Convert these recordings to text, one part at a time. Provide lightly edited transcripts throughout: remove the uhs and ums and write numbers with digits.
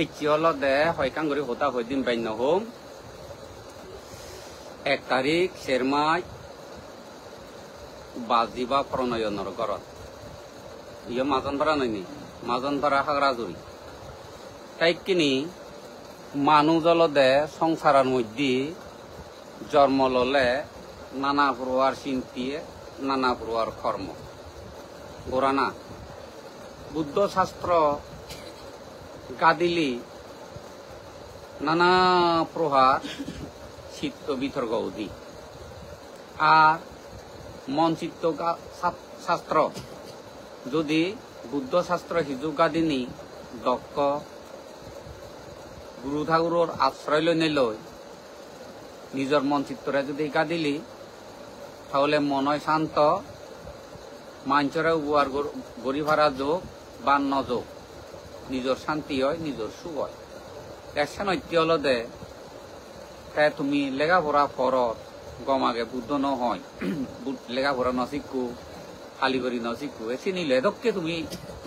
এই হল দে হয়কান করে হতা হইদিন বাইন হোম 1 তারিখ শেরমাই বাজিবা প্রণয়নের ঘরত ইয়ে মাজন ভাড়া নয়নি মাজন ভাড়া হাগরাজুরি তাই কিনি মানুষ দে সংসারের মধ্যে জন্ম ললে নানা প্রকার চিন্তিয়ে নানা প্রকার কর্ম গোরানা বুদ্ধ শাস্ত্র গাদিলি নানা প্রকার চিত্ত বিতর্ক উদি আর মন চিত্ত শাস্ত্র যদি বুদ্ধ শাস্ত্র হিজু গাদিনী দক্ষ গুরু ঠাকুরের আশ্রয় লই নিজের মন চিত্তরে যদি গাদিলি তাহলে মন হয় শান্ত মানুষের উয়ার গড়ি ভাড়া যোগ বা নযোগ নিজের শান্তি হয় নিজের সুখ হয় একশন ঐতিহ্য হল দে তুমি লেখাপড়া পরত গমাগে বুদ্ধ নহয় লেখাপড়া নশিকু খালি করি নশিকু এসে নিলে দক্ষে তুমি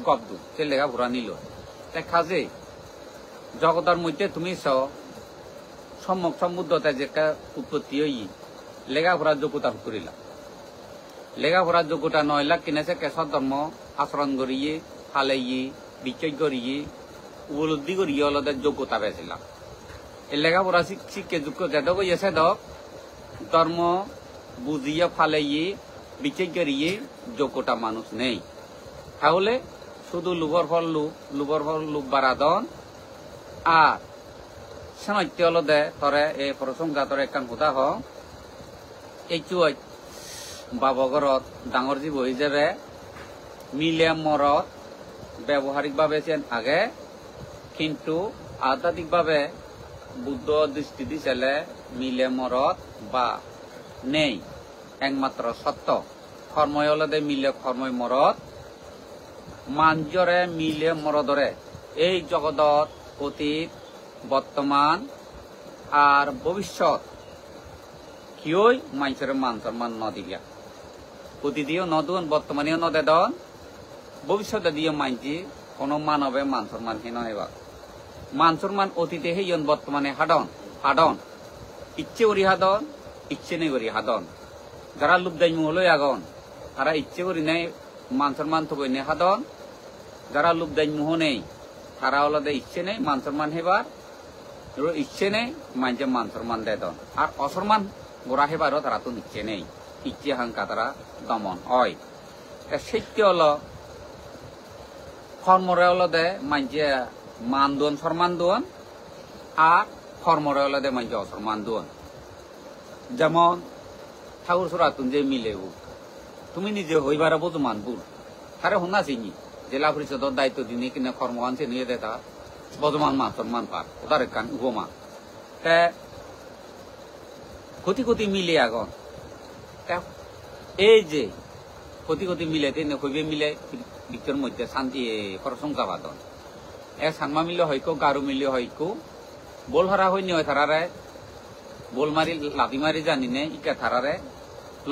গবদু সে লেখাপড়া নিল দেখা যে জগতের মধ্যে তুমি সম্যক সমুদ্রতা যে উৎপত্তি হই লেখাপড়ার যোগ্যতা করিলা লেখাপড়ার যোগ্যতা নয়লা কিনেছে কেশর ধর্ম আচরণ করিয়ে ফালাইয়ে বিচয় করিয়ে উপলব্ধি করিয়ে অলদের যোগ্যতা পেয়েছিলাম এই লেখাপড়া শিক্ষে যোগ্য যেদ গিয়েছে দক ধর্ম বুঝিয়ে ফালাইয়ে বিচয় করিয়ে যোগ্যতা মানুষ নেই তাহলে শুধু লুবর ফল লুব বাড়াদন আর সেনত্য হল দে তরে এই প্রশংসা তরে একখান হুদা হ এই চুয় বাবগরত ডাঙর জীব হিসেবে মিলে মরত ব্যবহারিকভাবে চেন আগে কিন্তু আধ্যাত্মিকভাবে বুদ্ধ দৃষ্টি দিছিলে মিলে মরত বা নেই একমাত্র সত্য কর্মই হলদে মিলে কর্মই মরত মাঞ্জরে মিলে মরদরে এই জগতত অতীত বর্তমান আর ভবিষ্যৎ কিয়ই মানুষের মান সম্মান নদিয়া অতীতিও নদন বর্তমানেও নদেদন ভবিষ্যতে দিয়ে মানছি কোন মানবে মান সম্মান হীন হেবা মান সম্মান অতীতে হেয়ন বর্তমানে হাডন ইচ্ছে করি হাদন ইচ্ছে নেই করি হাদন যারা লুবদাই মহলই আগন তারা ইচ্ছে করি নেই মান সম্মান তো বই নে হাদন যারা লুবদাই মোহ নেই তারা হলদে ইচ্ছে নেই মান সম্মান হেবার ইচ্ছে নেই মানছে মান সম্মান দে দন আর অসম্মান গোড়া হেবারও তারা তো ইচ্ছে নেই ইচ্ছে হাঙ্কা তারা দমন হয় সত্য হল কর্মরে হলদে মানছে মান দোন সম্মান দোন আর কর্মরে হলদে মানছে অসম্মান দোন যেমন ঠাকুর সুরাতুন যে মিলে তুমি নিজে হইবার বোঝো মানবুর তারে শুনা চিনি জেলা পরিষদের দায়িত্ব দিনে কিনে কর্মকাঞ্চে নিয়ে দেতা বর্তমান মান সম্মান পার ওটার কান উপমা ক্ষতি ক্ষতি মিলে আগন এই যে ক্ষতি ক্ষতি মিলে তেনে হইবে মিলে বিচর মধ্যে শান্তি প্রশংসা বাদন এক সানমা মিলে হইকো গারু মিলে হইকো বল হারা হইনি হয় তারারে বল মারি লাভি মারি জানি নে ইকা তারারে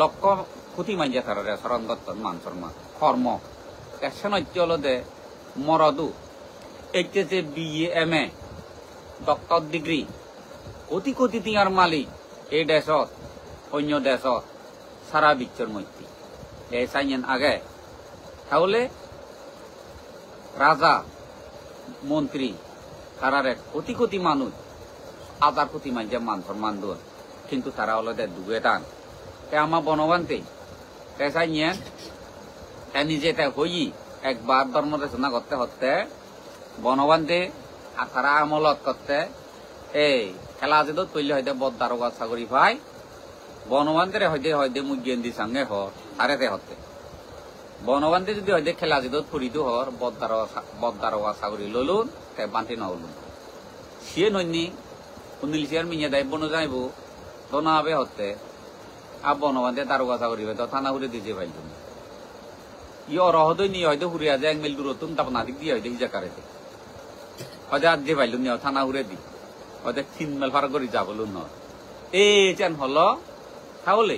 লক্ষ্য ক্ষতি মাইজা তারারে শরণ দত্ত মান সম্মান কর্ম একশন হল দে মরদু HSA BA MA doctor degree কোটি কোটি টিয়ার মালিক এই দেশত অন্য দেশত সারা বিশ্বর মধ্যে এই চাইন আগে তাহলে রাজা মন্ত্রী তারারে কোটি কোটি মানুষ আদার কোটি মানছে মান সম্মান দোন কিন্তু তারা হলো দুগে টান আমার বনবান্তে চাইন নিজে হই একবার ধর্ম রচনা করতে হতে বনবান্তে আর তারা আমলত করতে এই খেলা যে তৈরি হইতে বদারোগা চাকরি পাই বনবান্তের হইতে মুগেন্দি সঙ্গে হর তারেতে হতে বনবান্তে যদি হইতে খেলা যে ফুরিত হর বদারোগা চাকরি ললুন তে বান্তি নহলুন সিয়ে নইনি উনিলিশিয়ার মিঞে দায় বন যাইব তো না হবে হতে আর বনবান্তে দারোগা চাকরি পাই তো থানা ঘুরে দিতে পাইলুন ই অরহদই নিয়ে হয়তো ঘুরে আজ 1 মিল দূরত্ব তাপ নাদিক দিয়ে হয়তো হিজা কারেতে হয়তো আজ যে পাইলুন নিয়ে থানা ঘুরে দি হয়তো 3 মাইল ফার করে যাবল ন এই চেন হল তাহলে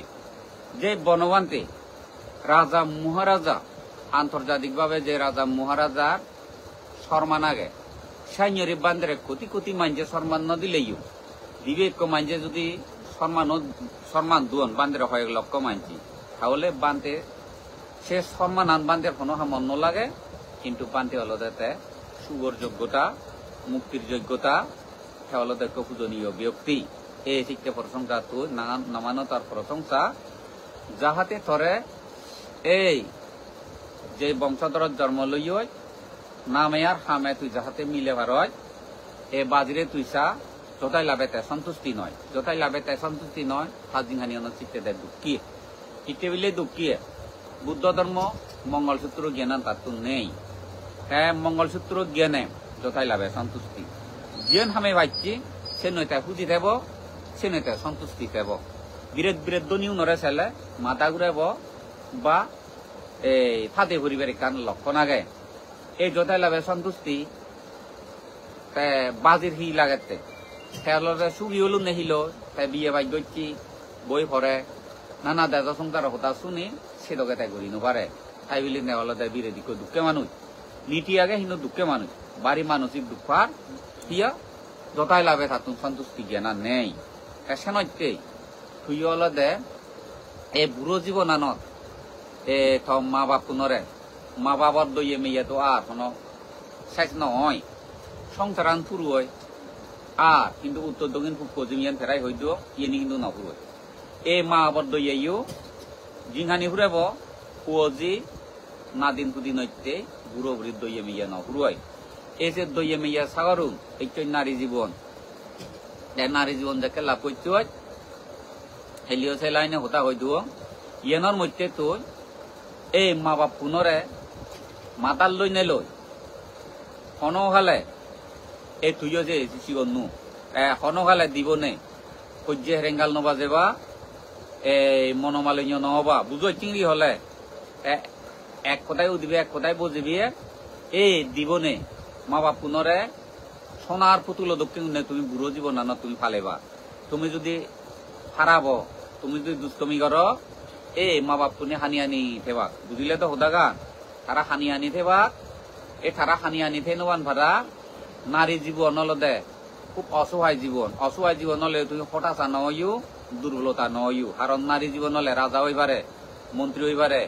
যে বনবান্তে রাজা মহারাজা আন্তর্জাতিকভাবে যে রাজা মহারাজার সম্মান আগে সাইনরে বান্ধে কোটি কোটি মানছে সম্মান ন দিলেইও বিবেক মানছে যদি সম্মান দুন বান্ধে হয় লক্ষ মানছি তাহলে বান্ধে সে সম্মান আন বান্ধে কোনো হামন ন লাগে কিন্তু বান্ধে হলো দেতে সুগর যোগ্যতা মুক্তির যোগ্যতা সে হলো দেখো পূজনীয় ব্যক্তি এই শিক্ষা প্রশংসা তুই নামানো তার প্রশংসা যাহাতে ধরে এই যে বংশধর জন্ম লইয় নামে আর হামে তুই যাহাতে মিলে ভারয় এ বাজিরে তুইসা যতাই লাভেতে সন্তুষ্টি নয় যতাই লাভেতে সন্তুষ্টি নয় হাজিহানি চিত্তে দেয় দুঃখী ইতে বিলে দুঃখী বুদ্ধ ধর্ম মঙ্গলসূত্র জ্ঞান তার তো নেই হ্যাঁ মঙ্গলসূত্র জ্ঞানে যথাই লাভে সন্তুষ্টি জ্ঞান হামে ভাইছি সে নইতে পুঁজি দেব সে নইতে সন্তুষ্টি দেব বিরেদ দনিও নরে ছেলে মাথা ঘুরাব বা এই ফাঁদে পরিবারের কান লক্ষণ আগে এই যথাই লাভে সন্তুষ্টি বাজির হি লাগাতে খেয়ালরে সুগি হলু নেহিল তাই বিয়ে বাই গচ্ছি বই পড়ে নানা দেশ সংসার হতা শুনি সেদকে তাই ঘুরি নোপারে তাই বলি নেওয়ালে তাই বিরোধী দুঃখে মানুষ নীতি আগে হিন্দু দুঃখে মানুষ বাড়ি মানসিক দুঃখ আর হিয়া যথাই লাভে থাকুন সন্তুষ্টি জ্ঞানা নেই এসে তুই হলে দে এই বুড়ো জীবনানত এ থম মা বাপ পুনরে মা বাবার দইয়ে মেয়ে তো আর কোনো শেষ নয় সংসারান ফুরু হয় আর কিন্তু উত্তর দক্ষিণ পূব পশ্চিমিয়ান ফেরাই হইতো ইয়ে কিন্তু নফুরু এ মা বাবার দইয়েও জিংহানি ফুরাব কুয়জি না দিন পুদি নইতে বুড়ো বুড়ির দইয়ে মেয়ে নফুরু হয় এই যে দইয়ে মেয়ে সাগরুন এই নারী জীবন নারী জীবন যাকে লাভ করতে হয় হেলিও সে লাইনে হতা হইতো ইয়েনর মধ্যে তো এই মা বাপ পুনরে মাতাল লই নে লই হনহালে এই তুইও যে সিগনু হনহালে দিবনে সহ্যে হেরেঙ্গাল নবাজেবা এই মনোমালিন্য নহবা বুঝো চিংড়ি হলে এক কথাই উদিবি এক কথাই বুঝিবি এই দিবনে মা বাপ পুনরে সোনার পুতুল দক্ষিণ তুমি বুড়ো জীবন না তুমি ফালেবা তুমি যদি হারাব তুমি যদি দুষ্টমি কর এই মা বাপ পুনে হানি আনি থেবা বুঝিলে তো হোদাগা তারা হানি আনি থেবা এই তারা হানি আনি থে নবান ভাড়া নারী জীবন হলদে খুব অসহায় জীবন হলে তুমি হঠাৎ নয়ও দুর্বলতা নয়ও কারণ নারী জীবন হলে রাজা হইবারে মন্ত্রী হইবারে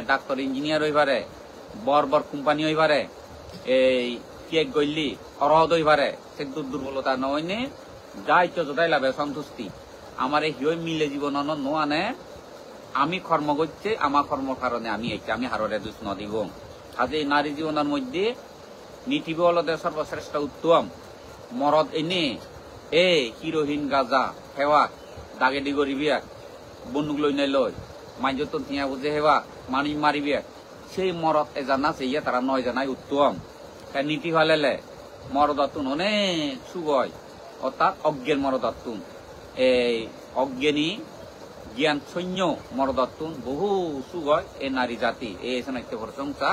ডাক্তার ইঞ্জিনিয়ার হইবারে বড় বড় কোম্পানি হইবারে এই কেক গইলি অরহদ হইবারে সে দুর্বলতা নয় নে যাই তো যতাই লাভে সন্তুষ্টি আমার এই হিয় মিলে জীবন নো আনে আমি কর্ম করছে আমার কর্ম কারণে আমি এইটা আমি হাররে দুষ নদিব আজ এই নারী জীবনের মধ্যে নীতি বলদের সর্বশ্রেষ্ঠ উত্তম মরদ এনে এ হিরোহীন গাজা হেওয়া দাগে দি গরিবিয়াক বন্দুক লই নাই লই মাইজত থিয়া বুঝে হেওয়া মানি মারিবিয়াক সেই মরদ এজানা সেইয়া তারা নয় জানাই উত্তম নীতি হলেলে মরদাতুন অনেক সুগয় অর্থাৎ অজ্ঞান মরদাতুন এই অজ্ঞানী জ্ঞান সৈন্য মরদাতুন বহু সুগয় এই নারী জাতি এই নাট্য প্রশংসা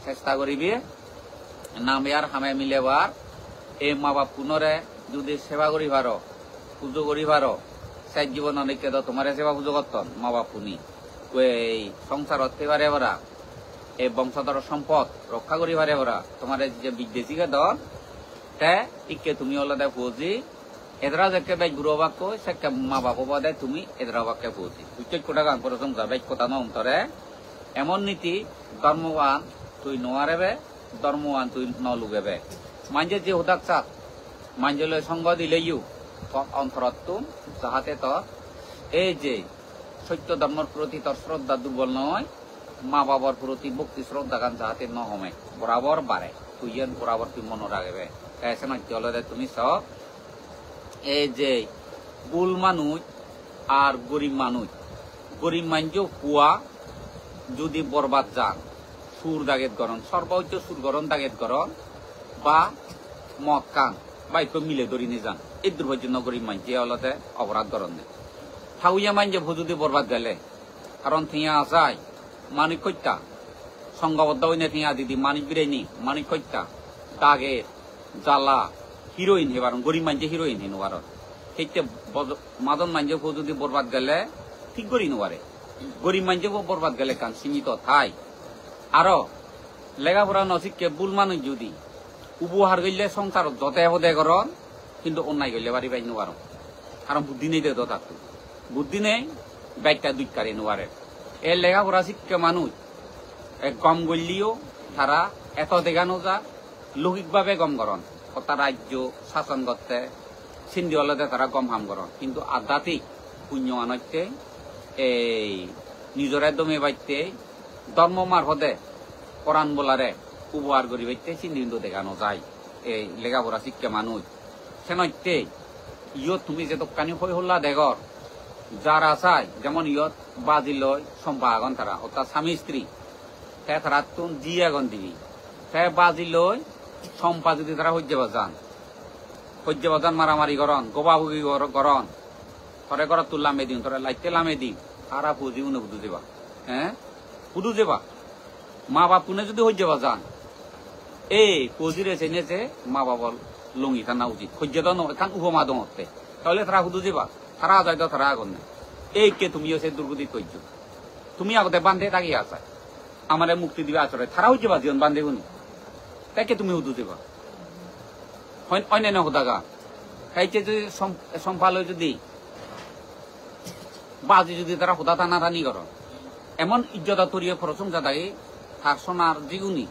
চেষ্টা করিবি নামে আর হামে মিলেবার এই মা বাপ পুনরে যদি সেবা করিবার পুজো করিবার সাই জীবন অনেক তোমার সেবা পুজো করতন মা বাপ পুনি এই সংসার হতে ওরা এই বংশধর সম্পদ রক্ষা করিবারে ওরা তোমার যে বিদেশিকে দল তে ইকে তুমি হলে বুঝি এদরা যাকে বেশ বুড়ো বাক্য সে মা বাপ বাদে তুমি এদরা বাক্যে বুঝি উচ্চ কোটা গান প্রশংসা বেশ কথা নন্তরে এমন নীতি ধর্মবান তুই নোয়ারেবে ধর্মবান তুই নলুগেবে মাঞ্জে যে হুদাক চাক মাঞ্জলে সঙ্গ দিলেইও অন্তরত্ব যাহাতে তোর এই যে সত্য ধর্মের প্রতি তোর শ্রদ্ধা দুর্বল নয় মা বাবার প্রতি ভক্তি শ্রদ্ধা গান যাহাতে ন হমে বরাবর বাড়ে তুই বরাবর তুই মনে রাখবে এসে না চলে তুমি সব এই যে বুল মানুষ আর গরিব মানুষ হুয়া যদি বরবাদ যান সুর দাগেত গরণ সর্বোচ্চ সুর গরণ দাগেত গরণ বা মদ কান বা একটু মিলে ধরি নিয়ে যান এই দুর্ভাগ্য গরিব মানুষ হলতে অপরাধ গরণ নেই থাউইয়া মাইনজে ভুজুদি বরবাদ গেলে কারণ থিয়া আসায় মানিক কইতা সংঘবদ্ধ হইনে থিয়া দিদি মানিক বিরাইনি মানিক কইতা দাগের জ্বালা হিরোইন হেবার গরিব মানছে হিরোইন হেনবার সেইতে মাদন মানছে যদি বরবাদ গেলে ঠিক করি নোয়ারে গরিব মানছে বরবাদ গেলে কান সীমিত থাই আরো লেখাপড়া নসিককে ভুল মানুষ যদি উপহার করলে সংসার যতে হদে করন কিন্তু অন্যায় করলে বাড়ি বাইর নোয়ার কারণ বুদ্ধি নেই তো থাকতো বুদ্ধি নেই বাইকটা দুইকারি নোয়ারে এর লেখাপড়া শিক্ষা মানুষ গম গড়লিও তারা এত দেখানো যা লৌকিকভাবে গম করন কত রাজ্য শাসন করতে সিন্ধি হলতে তারা গম হাম করন কিন্তু আধ্যাত্মিক পুণ্য আনতে এই নিজরে দমে বাইতে ধর্ম মারফতে কোরআন বলারে উপহার করি বাইতে সিন্ধি কিন্তু দেখানো যায় এই লেখাপড়া শিক্ষা মানুষ সেনতে ইয়ত তুমি যে দোকানি হই হল্লা দেখর যারা চাই যেমন ইয়ত বাজি লয় সম্পা আগন তারা অর্থাৎ স্বামী স্ত্রী তারা তুমি জি আগন দিবি তাই বাজি লয় সম্পা যদি তারা সহ্য বাজান মারামারি করন গোবাবুগি করন থরে ঘর তোর লামে দিন থরে লাইতে লামে দিন আরা পুজি উনে বুধু যাবা হ্যাঁ বুধু যাবা মা বাপ পুনে যদি সহ্য বাজান এই পুজিরে চেনেছে মা বাবার লঙ্গি থানা উচিত সহ্য তো এখান উপমা দতে তাহলে তারা হুদু যাবা তারা যায় তো তারা আগন না এই কে তুমিও সে দুর্গতি সহ্য তুমি আগতে বান্ধে তাকিয়ে আসা আমার মুক্তি দিবে আচরে তারা সহ্য বাজিও বান্ধে গুনি তাকে তুমি হুদু যাবা অন্যান্য হোদাগা খাইছে যদি সম্পালয় যদি বাজি যদি তারা হোদা টানা টানি কর এমন ইজ্জতা তরিয়ে প্রশংসা থাকে তার সোনার জিগুনি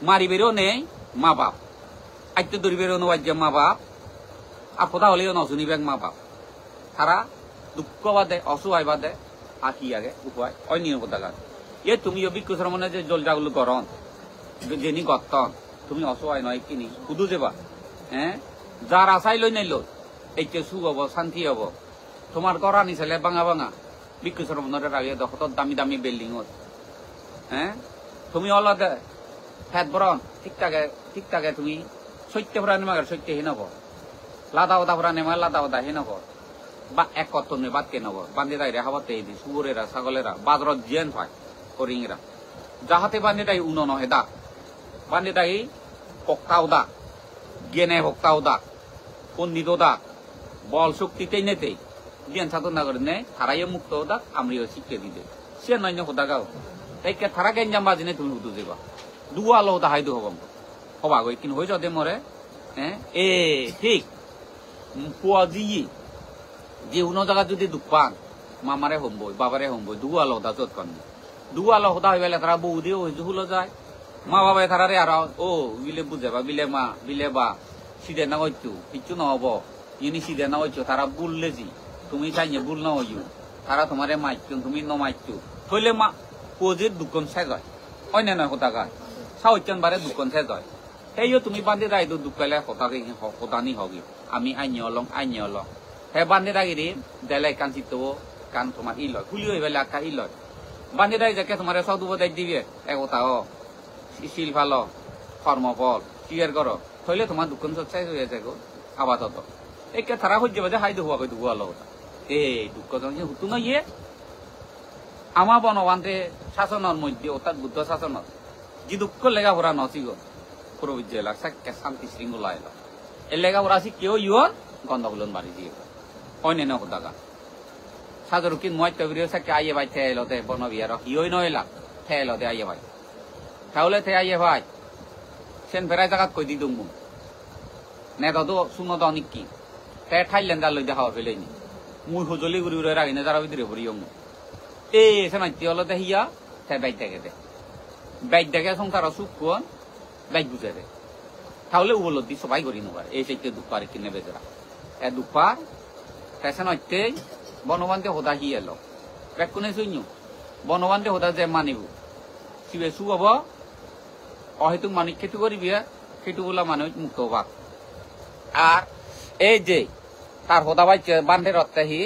মারি বেরো নেই মা বাপ আইতে দৌড়ি বেরো নবাজ্য মা বাপ আর হোদা হলেও নশুনিবেক মা বাপ তারা দুঃখ বাদে অসহায় বাদে আঁকি আগে উপায় অন্য হোদাগা এ তুমি অভিজ্ঞতার মনে যে জল জাগুলো করন জেনি গতন তুমি অসহায় নয় কিনি শুধু যাবা হ্যাঁ যার আশাই লই নাইল এইকে সুখ হব শান্তি হব তোমার ঘর আনি চাইলে ভাঙা ভাঙা বিক্ষুসর মনে রাখিয়ে দেখো তোর দামি দামি বিল্ডিং হ্যাঁ তুমি অলদে ফেট বরণ ঠিক থাকে তুমি সত্য ভরা নেমাগার সত্য হে নব লাদা ওদা ভরা নেমা লাদা ওদা হে নব বা এক কত নে বাদ কে নব বান্ধে দাই রেহাবাতে দি সুরেরা ছাগলেরা বাজারত জিয়ান পায় করিংরা যাহাতে বান্ধে দাই উন নহে দা বান্ধে দাই পক্কাও দা জ্ঞানে ভক্তাও দা পণ্ডিত দা বল শক্তি টেনেতেই জ্ঞান সাধনা করে নেই তারাইও মুক্ত দা আমরিও শিক্ষা দিতে সে নয় হোদা গাও তাই কে তারা জ্ঞান জাম্বা জিনে তুমি উঠু যাবা দুয়া লো দা হাইদু হবাম হবা গই কিন্তু হয়ে যাতে মরে হ্যাঁ এ ঠিক পুয়া দিয়ে যে উনো জায়গা যদি দুঃখ পান মামারে হম্বই বাবারে হম্বই দুয়া লো দা যত কান দুয়া লো হোদা হইলে তারা বউ দিয়ে ওই জুহুলো যায় মা বাবা তারারে আর ও বিলে বুঝাবা বিলে মা বিলে বা সিদে না হইতো কিচ্ছু নহব ইনি সিদে না হইছো তারা বুললে জি তুমি চাইলে বুল না হইও তারা তোমারে মাইছো তুমি ন মাইছো হইলে মা পোজের দুকন শেষ হয় অন্য নয় কথা গায় সাউচন বারে দুকন শেষ হয় সেইও তুমি বান্ধে রাই দুকালে হতাকে হতানি হগি আমি আইনি অলং হে বান্ধে রাগিরি দেলাই কান চিত্ত কান তোমার ই লয় খুলি হইবে আকা ই লয় বান্ধে রাই যাকে তোমার সব দুব দাই দিবে একতা শিল ভালো কর্মফল ক্লিয়ার করো হইলে তোমার দুঃখ শেষ হয়ে যায় গো আপাতত একে তারা হয়ে যাবে যে হাই দুয়া কই দুয়া লো এই দুঃখ হুতু নয় ইয়ে আমার বনবান্তে শাসনের মধ্যে অর্থাৎ বুদ্ধ শাসনত যে দুঃখ লেখাপড়া নচি গো প্রবিজ্য লাগছে শান্তি শৃঙ্খলা এলো এই লেখাপড়া আছে কেউ ইয়ন গন্ধগুলো বাড়ি দিয়ে অন্য হোদাগা সাজর কি মই তবিরিও সাকে আইয়ে ভাই থেলতে বনবিয়ার ইয়ই নইলা থেলতে আইয়ে ভাই তাহলে থে আইয়ে ভাই সেন ফেরাই জায়গাত কই দি দুমু নেতা তো শুনো তো অনেক কি তে ঠাইলেন যা লই দেখা ফেলেনি মুই হুজলি গুড়ি গুড়ি রাখি না যারা ভিতরে ভরি অমু এ সেনাইতে হলো দেখিয়া তে বাইক দেখে দে বাইক দেখে সংসার সুখ কোন বাইক বুঝে দে তাহলে উপলব্ধি সবাই করি নেবার এই চাইতে দুপার কিনে বেজরা এ দুপার তে সেনাইতে বনবান্তে হোদা হি এলো বেক কোনে শুইনু বনবান্তে হোদা যে মানিব সিবে সু হব অহেতুক মানিক খেতু করিবি সেটু বলা মানুষ মুক্ত হবা আর এই যে তার হোদা ভাই বান্ধে রত্তাহি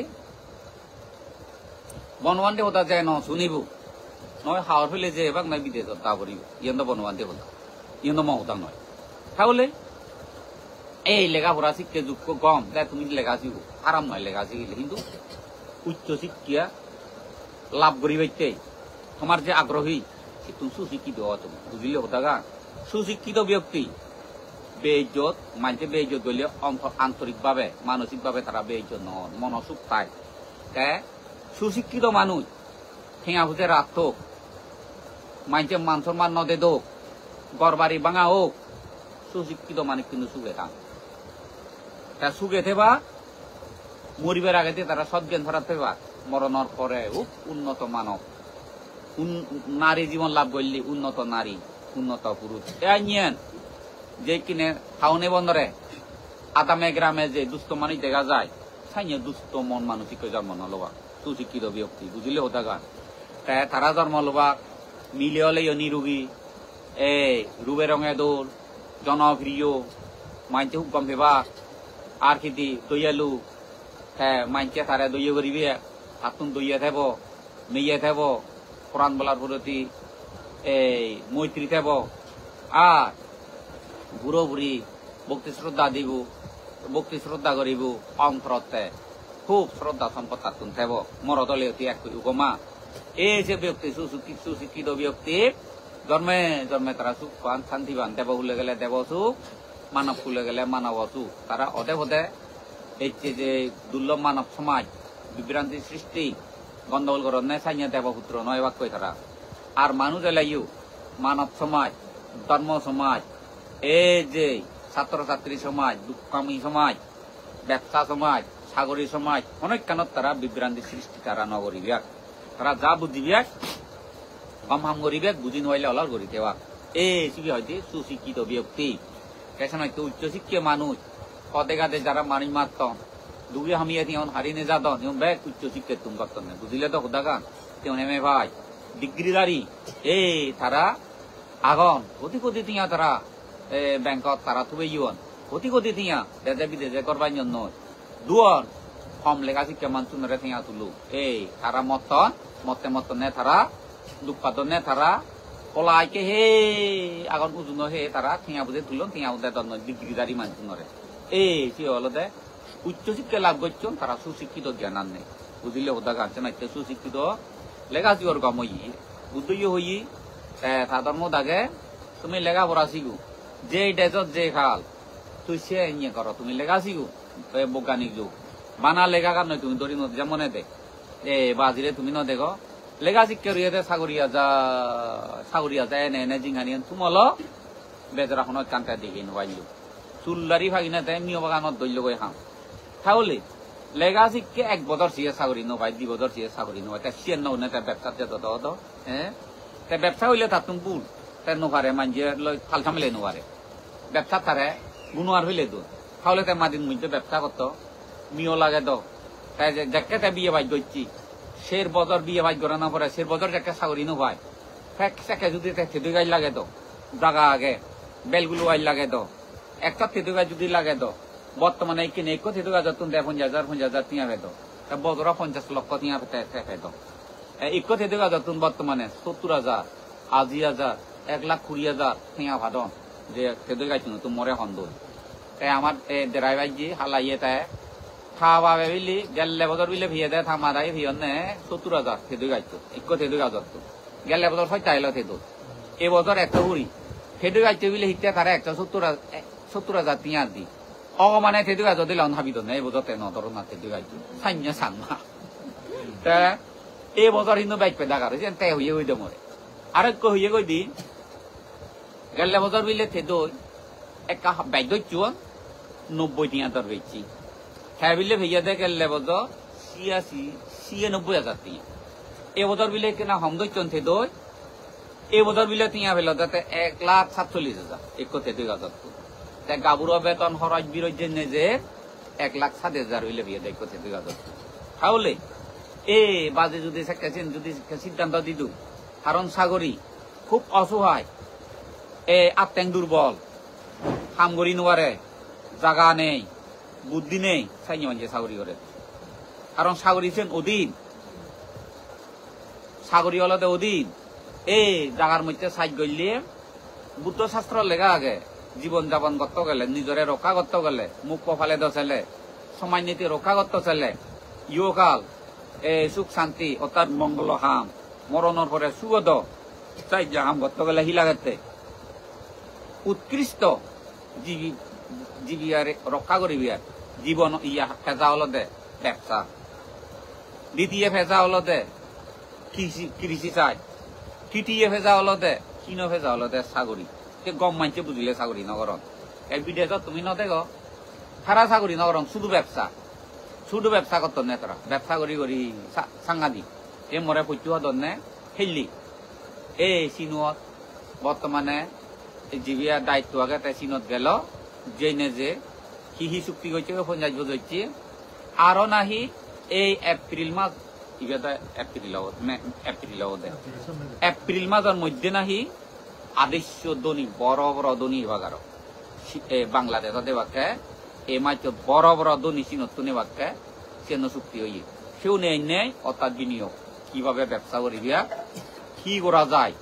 বনবান্তে হোদা যায় ন শুনিব নয় হাওয়ার ফেলে যে এবার নয় বিদেশ তা করিব ইয়ন বনবান্তে হোদা ইয়ন মহতা নয় তাহলে এই লেখাপড়া শিক্ষা যুক্ত কম তাই তুমি লেখা শিখ আরাম নয় লেখা শিখিলে কিন্তু উচ্চ শিক্ষা লাভ করিবাইতে তোমার যে আগ্রহী তুমি সুশিক্ষিত হওয়া তুমি বুঝলে হোদা গা সুশিক্ষিত ব্যক্তি বেইজ্জত মানছে বেইজ্জত করলে আন্তরিকভাবে মানসিকভাবে তারা বেইজ্জত নহন মনসুখ পায় সুশিক্ষিত মানুষ ঠেঙা বুঝে রাখত মাইনছে মান সম্মান নদে দোক ঘর বাড়ি ভাঙা হোক সুশিক্ষিত মানুষ কিন্তু সুখে থাক তা সুখে থেবা মরিবার আগে তারা সজ্ঞান ধরা থেবা মরণর পরে উন্নত মানব নারী জীবন লাভ করলি উন্নত নারী উন্নত পুরুষ এন যে কিনে হাউনে বন্দরে আদামে গ্রামে যে দুস্থ মানুষ দেখা যায় সাইনে দুস্থ মন মানসিক জন্ম নলবা সুশিক্ষিত ব্যক্তি বুঝিলে হতা গান তাই তারা জন্ম লবা মিলে হলে নিরোগী রুবে রঙে দোল জনপ্রিয় মাইনছে খুব কম ভেবা আর খেতি দইয়ালু হ্যাঁ মাইনছে তারা দইয়ে করিবি হাতুন দইয়া থাকব মেয়ে থাকব কোরআন বলার প্রতি মৈত্রী থাকব আর বুড়ো বুড়ি ভক্তি শ্রদ্ধা দিব ভক্তি শ্রদ্ধা করিব অন্তরতে খুব শ্রদ্ধা সম্পদ হাতুন থাকব মরদলে অতি এক উপমা এই যে ব্যক্তি সুশিক্ষিত ব্যক্তি জন্মে জন্মে তারা সুখ পান শান্তি পান দেব ভুলে গেলে দেব সুখ মানব ভুলে গেলে মানব সুখ তারা অদে হদে এই যে দুর্লভ মানব সমাজ বিভ্রান্তি সৃষ্টি গন্ডগোল করনে সাইয়া দেবপুত্র নয় বাক্য তারা আর মানুষ এলাইও মানব সমাজ ধর্ম সমাজ এই যে ছাত্র ছাত্রী সমাজ দুঃখামী সমাজ ব্যবসা সমাজ সাগরী সমাজ অনেক কানত তারা বিভ্রান্তি সৃষ্টি তারা নগরী বিয়াক তারা যা বুদ্ধি বিয়াক কম হাম গরিবেক বুঝি নইলে অলর গড়ি দেওয়া এই সিবি হয়তো সুশিক্ষিত ব্যক্তি কেসন হয়তো উচ্চশিক্ষিত মানুষ পদে গাদে যারা মানি মারতন দুগে হামিয়ে তিন হারিনে যাদন তিন ব্যাগ উচ্চশিক্ষিত তুম করতেন না বুঝিলে তো খুদাগা তিন এমএ ভাই ডিগ্রিদারি এই তারা আগন কোটি কোটি তিয়া তারা ব্যাংকত তারা থুবে ইয়ন কোটি কোটি তিয়া দেশে বিদেশে করবার জন্য দুয়ন কম লেখা শিক্ষা মানসুনরে তিয়া তুলু এই তারা মতে মতনে তারা দুঃপাদনে তারা পলাইকে হে আগন উজুন হে তারা থিয়া বুঝে তুলন থিয়া বুঝে দন ডিগ্রিদারি মানসুনরে এই সে হলদে উচ্চশিক্ষা লাভ করছেন তারা সুশিক্ষিত জ্ঞান আনে বুঝিলে হোদা গাছে না সুশিক্ষিত লেখা শিওর গম বুদ্ধ হই সাধারণ দাগে তুমি লেখা পড়া শিখু যে ডেজত যে খাল তুই সে ইয়ে করো তুমি লেখা শিখু বৈজ্ঞানিক যুগ বানা লেখা কার নয় তুমি দড়ি নদী যেমন দে বাজিরে তুমি ন দেখো লেখা শিক্ষা রুইতে সাগরিয়া যায় এনে এনে জিঙানিয়ান তুমল বেজরাখনত কান্তা দেখি নবাইলো চুল্লারি ভাগিনা তাই মিয় বাগানত দৈল গৈ খাম তাহলে লেখা শিক্ষা এক বছর সিয়ে সাগরি নবাই 2 বছর সিয়ে সাগরি নবাই তা সিয়ে ননে তার ব্যবসা তো হ্যাঁ তা ব্যবসা হইলে তার তুমি বুল তাই নোভারে মানজে ফাল সামলে নোভারে ব্যবসা তারে গুনোয়ার হইলে তো তাহলে তাই মাদিন মধ্যে ব্যবসা করতো মিও লাগে তো তাই যাকে তাই বিয়ে বাজ করছি শের বছর বিয়ে বাজ করে না পরে শের বছর যাকে সাগরি নোভাই ফেকে যদি থেদু গাছ লাগে তো জাগা আগে বেলগুলো আইল লাগে তো একটা থেদু গাছ যদি লাগে তো বর্তমানে কিনে এক থেদু গাছ তুমি 50,000 টিয়া পেত বছর 50 লক্ষ টিয়া পেত এক থেদু গাছ তুমি বর্তমানে 70,000 80,000 1,20,000 টিয়া ভাদন যে থেদু গাছ তুমি মরে হন্দ তাই আমার ড্রাইভার জি হালাইয়ে তাই খাওয়া বিলি গেলে বছর বিলে ভিয়ে দেয় থামা দেয় ভিয়নে 70,000 থেদু গাছ এক থেদু গাছ গেলে বছর 6 থেদু এবছর একটা উড়ি থেদু গাছ বিলে হিতে তারা 170,000 টিয়া দি অগমানে থেদু গাছ দিলে অনহাবিত নেই এবছর নধর না থেদু গাছ সাইন্য সাংমা তা এই বছর কিন্তু বাইক পেদা কারে যে তাই হইয়ে হইতে মরে আরেক হইয়ে কই দি গেলে বছর বিলে থেদু একটা বাইক চুন 90 টিয়া দর বেচি হ্যাঁ বিলে ভেইয়া দে গেলে বছর 96,000 টিয়া এ বছর বিলে কিনা হমদইচন থেদু এই বছর বিলে টিয়া পেল তাতে 1,47,000 এক থেদু গাছ গাবুর বেতন খরচ বিরোধ যে 1,07,000 হইলে বিয়ে দেখো থেদু গাছ তাহলে এই বাজে যদি যদি সিদ্ধান্ত দিদু কারণ সাগরী খুব অসহায় আত্মেং দুর্বল কাম করি নোয়ারে জাগা নেই বুদ্ধি নেই সাইনি মানছে সাগরী করে কারণ সাগরী ছেন অধীন সাগরী হলতে অধীন এই জাগার মধ্যে সাইজ গইলে বুদ্ধ শাস্ত্র লেখা আগে জীবন যাপন করতে গেলে নিজরে রক্ষা করতে গেলে মুখ কপালে দশেলে সমাজ নীতি রক্ষা করতে চাইলে ইয়কাল সুখ শান্তি অর্থাৎ মঙ্গল হাম মরণের পরে সুগদ চাই হাম করতে গেলে হিলাগেতে উৎকৃষ্ট জীবিয়ারে রক্ষা করিবি আর জীবন ইয়া ফেজা হল দে ব্যবসা দ্বিতীয় ফেজা হল দে কৃষি চাই TTF যা হলতে কিনফে যা হলতে চাকরি গম মানছে বুঝিলে চাকরি নগরণ এই বিদেশত তুমি নদেগ সারা চাকরি নগরণ শুধু ব্যবসা করত নে তারা ব্যবসা করি সাংঘাতিক এ মরে পৈতু হদনে হেললি এই চিনুত বর্তমানে জিবিয়া দায়িত্ব আগে তাই চিনত গেল যেনে যে কি চুক্তি করছে পঞ্চায়েত বুঝাইছে আরো নাহি এই এপ্রিল মাস এপ্রিল মাসের মধ্যে নাহি আদেশ্য দনি বড় বড় দনি বাগার বাংলাদেশ দেবাকে এই মাছ বড় বড় দনি চিনত নেবাকে চেন চুক্তি হই সেও নেই অর্থাৎ বিনিয়োগ কিভাবে ব্যবসা করিবিয়া কি করা যায়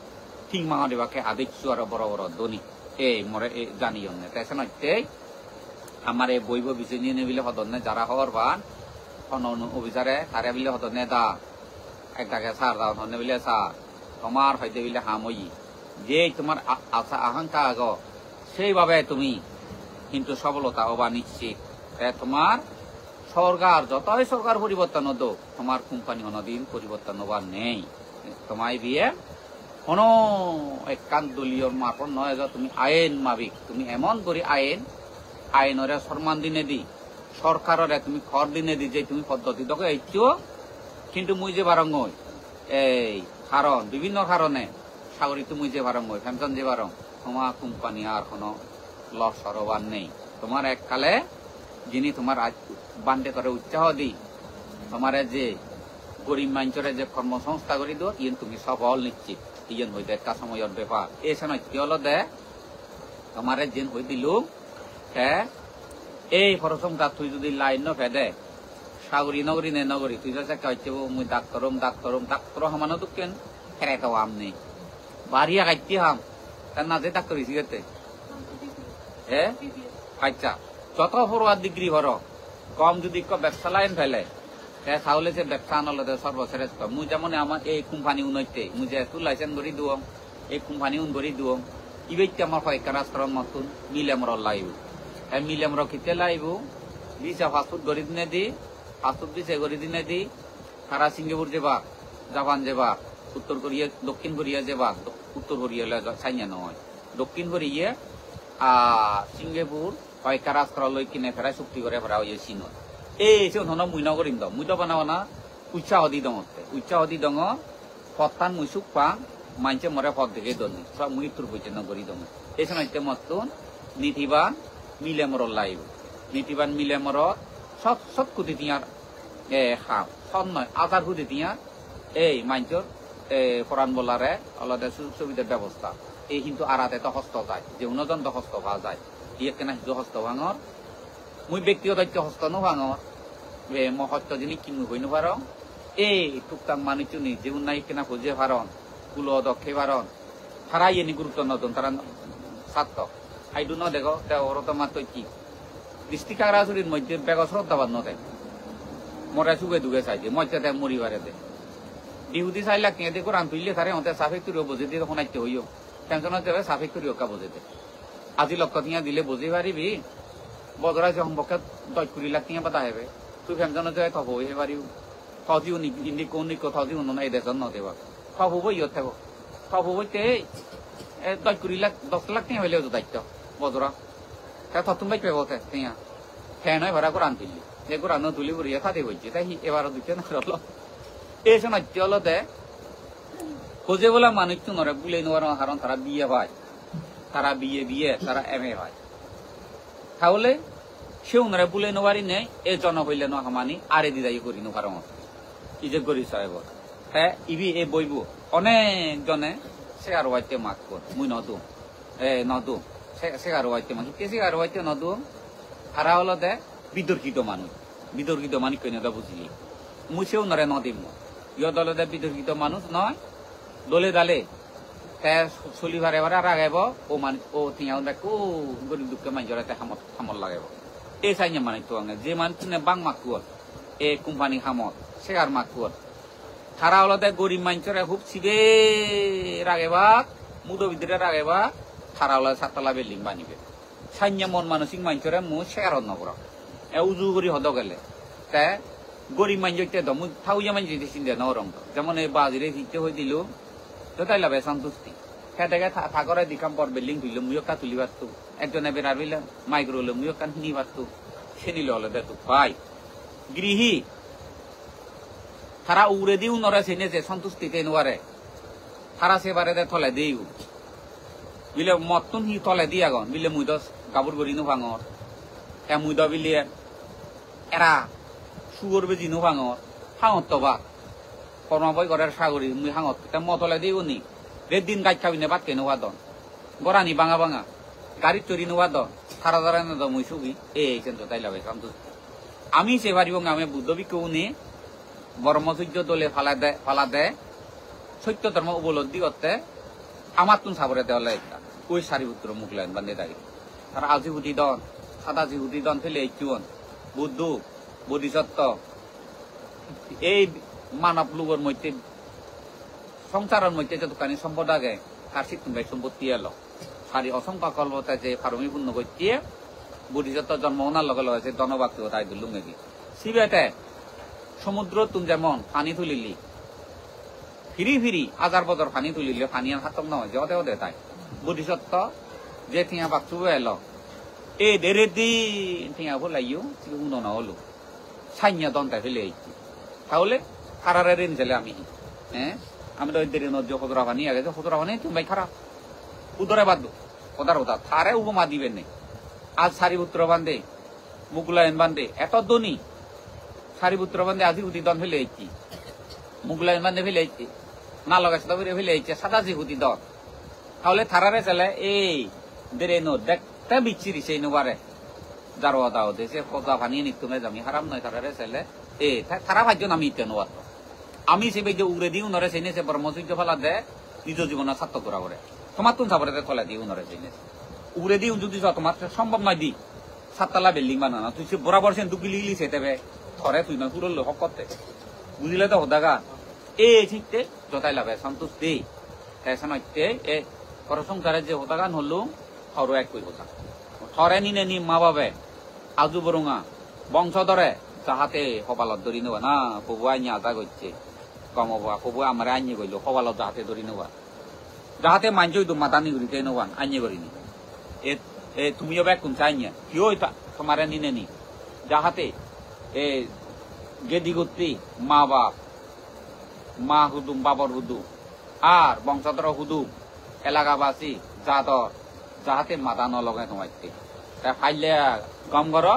ঠিক মাঙা দেবাকে আদেশ্য আর বড় বড় দনি এই মরে জানিও নে তাই নইতে আমার এই বইব বিষয় নিয়ে নেবিলে হদনে যারা হওয়ার বান অফিসারে তারে বিলে হদনে দা একটাকে সার দাও ধনে বিলে সার তোমার হয়তো বিলে হামই যে তোমার আশা আকাঙ্ক্ষা আগ সেইভাবে তুমি কিন্তু সফলতা হবা নিশ্চিত তোমার সরকার যতই সরকার পরিবর্তন হতো তোমার কোম্পানি কোনদিন পরিবর্তন হবার নেই তোমায় বিয়ে কোন একান্ত দলীয় মারফত নয় যে তুমি আইন মাবিক তুমি এমন করি আইনরে সম্মান দিনে দি সরকারের তুমি খর দিনে দি যে তুমি পদ্ধতি তোকে এইটিও কিন্তু মুই যে বারঙ্গই এই কারণ বিভিন্ন কারণে সাগরী তুমি যে বারঙ্গই ফ্যামসন যে বারং তোমার কোম্পানি আর কোনো লস সরোবার নেই তোমার এককালে যিনি তোমার বান্ডে করে উৎসাহ দি তোমার যে গরিব মানুষের যে কর্মসংস্থা করি দো ইন তুমি সফল নিশ্চিত ইয়েন হইতে একটা সময়ের ব্যাপার এই সময় কি হলো দে তোমার যেন হই দিলুম এই ফরসংখ্যা তুই যদি লাইন ফেদে সাগরী নগরী নে নগরী তুই যাচ্ছে কাইতে মুই ডাক্তর হামানো তো কেন ফেরাই তো আম নেই বাড়িয়া কাইতে হাম তার না যে ডাক্তার হিসেবে আচ্ছা যত ফরওয়ার্ড ডিগ্রি ভর কম যদি ব্যবসা লাইন ফেলে তাহলে যে ব্যবসা আনলে সর্বশ্রেষ্ঠ মুই যেমন আমার এই কোম্পানি উন্নয়তে মুই যে একটু লাইসেন্স করি দিওম এই কোম্পানি উন করি দিওম ইবেতে আমার সরকার আশ্রম মতন মিলেমর লাইব মিলেমর কিতে লাইব দিশা ফাস্টফুড গড়ি দিনে দি ফাস্টফুড দিছে গড়ি দিনে দি সারা সিঙ্গাপুর যাবা জাপান যাবা উত্তর কোরিয়া দক্ষিণ কোরিয়া যাবা উত্তর কোরিয়া চাইনা নয় দক্ষিণ কোরিয়া সিঙ্গাপুর সরকার আশ্রম লই কিনে ফেরাই চুক্তি করে ফেরা হয়ে চীনত এই সে মুই নগরিম দম মুই তো বানাবানা উৎসাহ দি দङ পত্তান মুই সুখ পা মানছে মরে পদ দেখে দনি সব মুই তোর বইতে নগরি দङ এই সময় মতন নীতিবান মিলেমর লাইব নীতিবান মিলেমর সব কুদি তিয়ার খাম সব নয় আধার কুদি তিয়ার এই মানচর ফরান বলারে আলাদা সুযোগ সুবিধার ব্যবস্থা এই কিন্তু আরাতে তো হস্ত যায় যে উন্নতন্ত হস্ত পাওয়া যায় ইয়ে কেনা সিজু হস্ত ভাঙর মুই ব্যক্তিগত হস্ত নো ভাঙর মহত্ব জিনিস কিনু হই নার এই টুকটাক মানুষ নি যে নাই কেনা খুঁজে ভারন কুল দক্ষে ভারন তারা ইয়ে গুরুত্ব নতুন তারা ছাত্র আইডু ন দেখো ওরত মাত্র কি ডিস্ট্রিক্ট কাগড়াছড়ির মধ্যে বেগ শ্রদ্ধাবাদ ন দেখ মরে চুগে দুগে চাইছে মজা দেখ মরিবারে দে ডিহুদি চাইলা কে দেখো রান তুললে তারে হতে সাফেক তুরিও বুঝে দিয়ে তখন আইতে হইও টেনশন দেবে সাফেক তুরিও কা বুঝে দে আজি লক্ষ টিয়া দিলে বুঝি পারিবি বদরা যে সম্পর্কে 10-20 লাখ টিয়া পাতা হবে তুই ফেমজন যে থব হয়ে পারিও থদিও ইন্দি কোন থদিও ন এই দেশন ন দেবা থব হবো ইয়ত থাকো থব হইতে 10-20 লাখ 10 লাখ টিয়া হইলেও তো দায়িত্ব বদরা তা থতুম বাই পেবতে টিয়া ফ্যান হয় ভাড়া করে আনতিলি যে করে আনো তুলি বুড়িয়া খাতে হইছে তাই এবার দুইটা না হলো এই সময় হলতে খোঁজে বলা মানুষ তো নরে বুলে নেওয়ার কারণ তারা বিয়ে হয় তারা বিয়ে তারা MA হয় তাহলে সেও নরে বুলে নেওয়ারই নেই এই জন হইলে ন হামানি আরে দিদাই করি নো কারণ ই যে গরি সাহেব হ্যাঁ ইবি এই বইব অনেক জনে সে আর হইতে মাক কর মুই নদু নদু সে আর হইতে মাক সে আর হইতে নদু তারা হলতে বিতর্কিত মানুষ কেন বুঝলি মুই সেও নরে নদিম ইয় দলতে বিতর্কিত মানুষ নয় দলে দালে চলি ভারে ভারে রাগাইব ও মানুষ ও তিয়াও দেখো গরিব দুঃখে মানুষের হামত লাগাইব এই চাইনে মানে তো যে মানুষ বাং মাকুয়ার এই কোম্পানি হামত সে আর মাকুয়ার তারা হলতে গরিব মানুষের খুব ছিবে রাগেবা মুদো ভিতরে রাগেবা তারা হলে 7 তলা বিল্ডিং বানিবে চাইনে মন মানসিক মানুষের মু শেয়ার নকর উজু করি হদ গেলে তে গরিব মানুষ দম থাউয়া মানুষ চিন্তা নরম যেমন এই বাজিরে দিতে হয়ে দিল যতাই লাভে সন্তুষ্টি খেটেকে থাকরে দিকাম পর বিল্ডিং তুললে মুইও কা তুলি পারতো একজনে বেড়ার বিলে মাইক্রো হলে মুইও কান শুনি পারতো সে নিলে হলে দেখো ভাই গৃহী তারা উড়ে দিও নরে সেনেছে সন্তুষ্টিতে নোয়ারে তারা সেবারে দে থলে দিও বিলে মতন হি থলে দিয়া গন বিলে মুই দস গাবুর গরি নো ভাঙর এ মুই দ বিলে এরা সুগর বেজি নো ভাঙর হাঙত তো বা কর্মবই করার সাগরি মুই হাঙত তে মতলে দিও নি রে দিন গাছ খাবি নে বাদ কেন দন গরানি বাঙা বাঙা গাড়ি চুরি নোয়া দন সারা দাঁড়ায় না দ মুই সুবি এই কেন তাই লাভে সন্তুষ্টি আমি সে পারিব আমি বুদ্ধ বিকেও নে বর্মসূর্য দলে ফালা দেয় সত্য ধর্ম উপলব্ধি করতে আমার তুন সাবরে দেওয়ালে একটা ওই সারিপুত্র মুখ লাইন বান্ধে দাঁড়িয়ে তারা আজিহুতি দন সাদা জিহুতি দন ফেলে চুন বুদ্ধ বোধিসত্ত্ব এই মানব লোকের মধ্যে সংসারের মধ্যে যতখানি সম্পদ আগে তার সিদ্ধ সম্পত্তি এলো সারি অসংখ্য কল্পতা যে ফার্মি পূর্ণ করছে বোধিসত্ত্ব জন্ম ওনার লগে লগে ধনবাক্য তাই দিলুম নাকি সিবেতে সমুদ্র তুম যেমন পানি তুলিলি ফিরি ফিরি হাজার বছর পানি তুলিলে পানি আর হাতম নয় যে ওদে ওদে তাই বোধিসত্ত্ব যে থিয়া বাক্সু এলো এ দেড়ে দিন থিয়া বলাইও উনো না হলো সাইয়া দন্তায় ফেলে আইছি তাহলে খারারে ঋণ ছেলে আমি হ্যাঁ আমি তো দেরি নজ্জ খদরা পানি আগে খদরা পানি তুমি ভাই খারাপ উদরে বাদ ওদার ওদা থারে উপমা দিবেন নেই আজ সারিপুত্র বান্ধে মুকুলায়ন বান্ধে এত দনি সারিপুত্র বান্ধে আজি হুতি দন ফেলে আইছি মুকুলায়ন বান্ধে ফেলে আইছি না লাগাইছে তবে ফেলে আইছে সাদা জি হুতি দন তাহলে থারারে ছেলে এই দেরে নো দেখতে বিচ্ছিরি সেই নোবারে যার ওদা ওদে সে খোদা পানি নিতুমে জামি হারাম নয় থারারে ছেলে এ থারা ভাজ্য আমি ইতে নোয়াত আমি সে যে উড়ে দিও নরে সেই সে ব্রহ্মসূর্য ফেলা দে নিজ জীবন সার্থক করা করে তোমার তুন সাবরে থলে দিও নরে সেই উড়ে দিও যদি তোমার সম্ভব নয় দি সাততলা বিল্ডিং বানানো তুই সে বরাবর সে দুকি লিলি সে দেবে থরে তুই না পুরো হক করতে বুঝলে তো হদাগা এ ঠিকতে যতাই লাভে সন্তুষ্টি এসে নইতে এ পর সংসারে যে হদাগান হলো থর এক কই হতা থরে নিনে নি মা বাবে আজু বরুঙা বংশধরে যাহাতে কপালত ধরি নেওয়া না প্রভু আইনি আদা করছে কমবা প্রভু আমার আইনি কইল কপালত যাহাতে ধরি নেওয়া যাহাতে মানছি তো মাতানি ঘুরিতে নেওয়ান আইনি করিনি এ তুমিও ব্যাগ কোন চাইনি কিও তোমার নিনে নি যাহাতে এ গেদি গোত্রী মা বাপ মা হুদুম বাবর হুদু আর বংশধর হুদু এলাকাবাসী যাদর যাহাতে মাতা নলগায় তোমাইতে তা ফাইলে গম ঘর